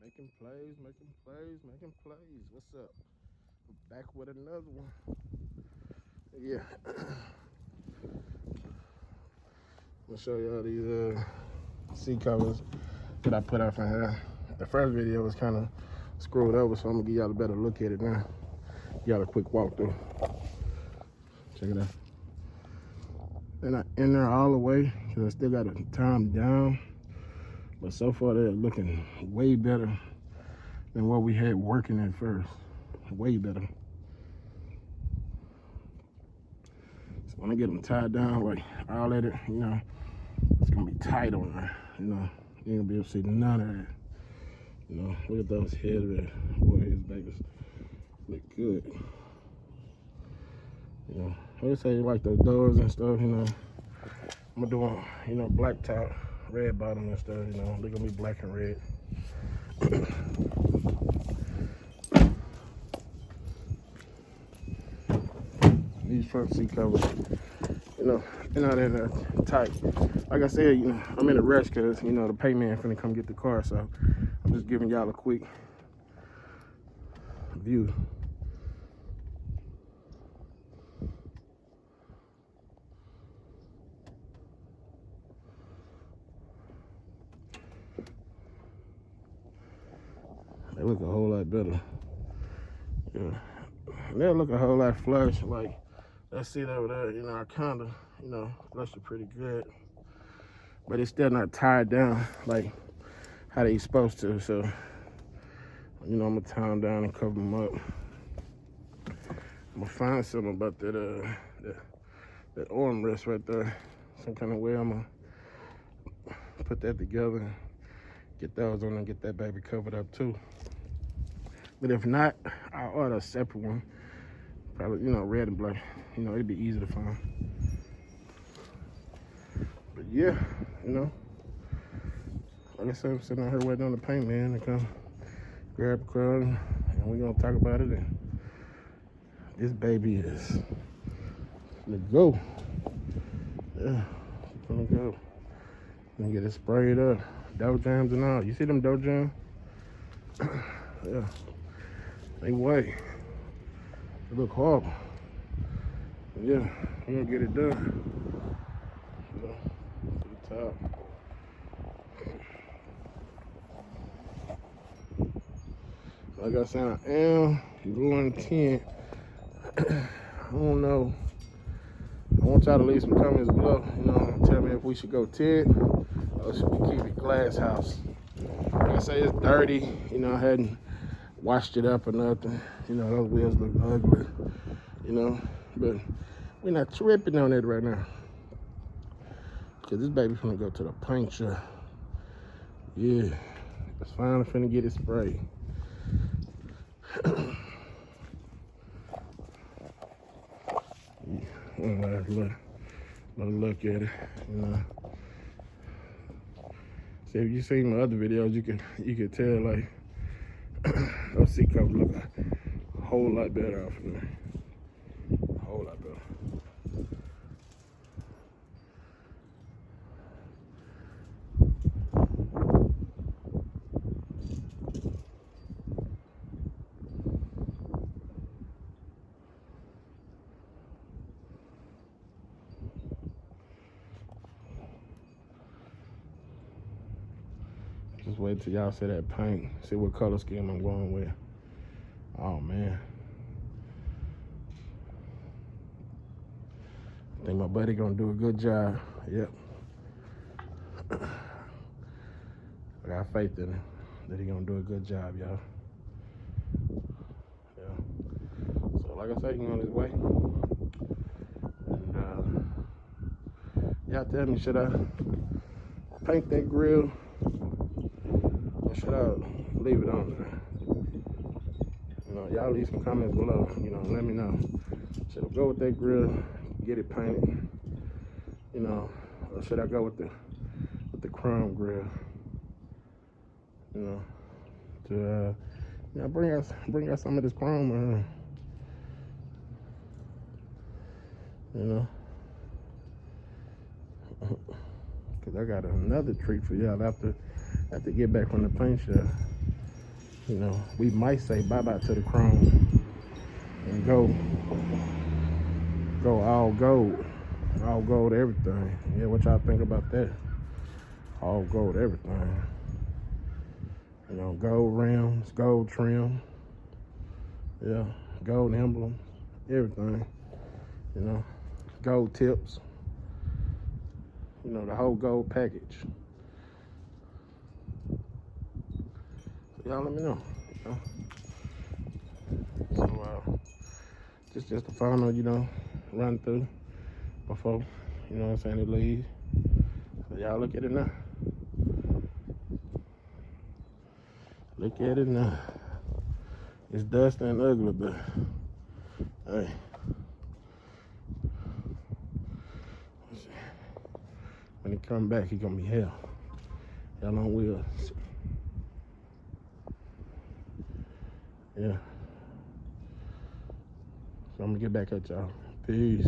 Making plays, making plays, making plays. What's up? We're back with another one. Yeah, I'm gonna show y'all these seat covers that I put up in here. The first video was kind of screwed over, so I'm gonna give y'all a better look at it now. Y'all a quick walkthrough. Check it out. They're not in there all the way because I still got to tie them down. But so far they're looking way better than what we had working at first. Way better. So when I get them tied down, like all that, it's gonna be tight on there. You ain't gonna be able to see none of that. Look at those heads there. Boy, his babies look good. I would say like those doors and stuff, I'm gonna do black top, red bottom and stuff, they're gonna be black and red. These front seat covers, they're not in there tight. Like I said, I'm in a rush because, the pay man finna come get the car, so I'm just giving y'all a quick view. They look a whole lot better. Yeah. They look a whole lot flush. Like that seat over there, I kinda, flushed it pretty good. But it's still not tied down like how they supposed to. So, I'm gonna tie them down and cover them up. I'm gonna find something about that armrest right there. Some kind of way I'm gonna put that together, get those on and get that baby covered up too. But if not, I'll order a separate one. Probably, red and black. It'd be easy to find. But yeah, like I said, I'm sitting out here waiting on the paint man to come grab a crown, and we're gonna talk about it. And this baby is gonna go. Yeah, it's gonna go. Gonna get it sprayed up, dough jams and all. You see them dough jams? Yeah, they white. They look horrible. But yeah, we're gonna get it done. To the top. Like I said, I am going 10. I don't know. I want y'all to leave some comments below. Tell me if we should go 10 or should we keep it glass house. Like I say, it's dirty. I hadn't washed it up or nothing. Those wheels look ugly. But we're not tripping on it right now. Cause this baby's gonna go to the paint shop. Yeah, it's finally finna get it sprayed. Look at it. See, if you seen my other videos, you could tell like those seat covers look a whole lot better off of there. A whole lot better. Just wait till y'all see that paint. See what color scheme I'm going with. Oh man. I think my buddy gonna do a good job. Yep. I got faith in him that he gonna do a good job, y'all. Yeah. So like I said, he on his way. And y'all tell me, should I paint that grill or should I leave it on there? Y'all leave some comments below. Let me know. Should I go with that grill, get it painted, or should I go with the chrome grill? To bring out some of this chrome, because I got another treat for y'all after get back from the paint shop. You know, we might say bye-bye to the chrome and go all gold. All gold everything. Yeah, what y'all think about that? All gold everything. You know, gold rims, gold trim. Yeah, gold emblem, everything. You know, gold tips. You know, the whole gold package. So y'all let me know. You know? So just the final, you know, run through before, you know what I'm saying, it leaves. So y'all look at it now. Look at it now. It's dusty and ugly, but hey. When he come back, he gonna be hell. Hell on wheels. Yeah. So I'm gonna get back at y'all. Peace.